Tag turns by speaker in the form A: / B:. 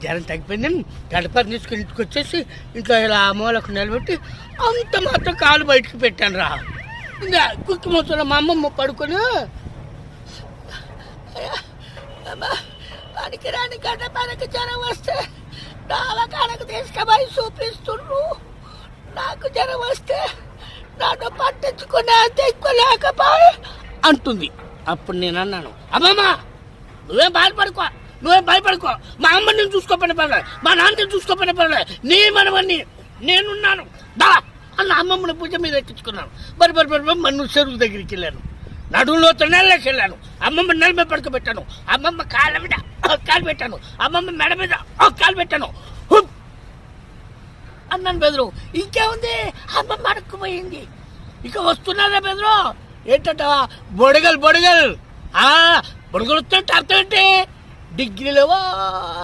A: జ్వరం తగ్గిపోయింది. గడపని తీసుకుని ఇంటికి వచ్చేసి ఇంట్లో ఇలా మూలకు నిలబెట్టి అంత మాత్రం కాలు బయటికి పెట్టాను రా. ఇంకా కుక్కి మొత్తంలో మా అమ్మమ్మ పడుకొని పనికి రాని గడ్డపనికి జ్వరం వస్తే దవాఖానకు తీసుకుపోయి చూపిస్తుండ్రు. నాకు జ్వరం వస్తే నన్ను పట్టించుకునే తెక్కులేకపోయి అంటుంది. అప్పుడు నేను అన్నాను, అమ్మమ్మ నువ్వేం భయపడుకో, మా అమ్మని నేను చూసుకోపోయిన పర్లేదు, మా నాన్నని చూసుకోపోయిన పర్లేదు, నీ మనవన్ని నేనున్నాను దా అన్న అమ్మమ్మని పూజ మీద ఎక్కించుకున్నాను. బరి మన్ను చెరువు దగ్గరికి వెళ్ళాను. నడువులో నెలలోకి వెళ్ళాను. అమ్మమ్మ నెల మీద పడుకోబెట్టాను. అమ్మమ్మ కాళ్ళ మీద కాలు పెట్టాను. అమ్మమ్మ మెడ మీద కాలు పెట్టాను అన్నాను. బెదరు ఇంకేముంది, అమ్మమ్మ అడుక్కుపోయింది. ఇక వస్తున్నారా బెదరు? ఏంటంట బొడగలు బొడగలు వస్తే అర్థం ఏంటి? డిగ్రీలో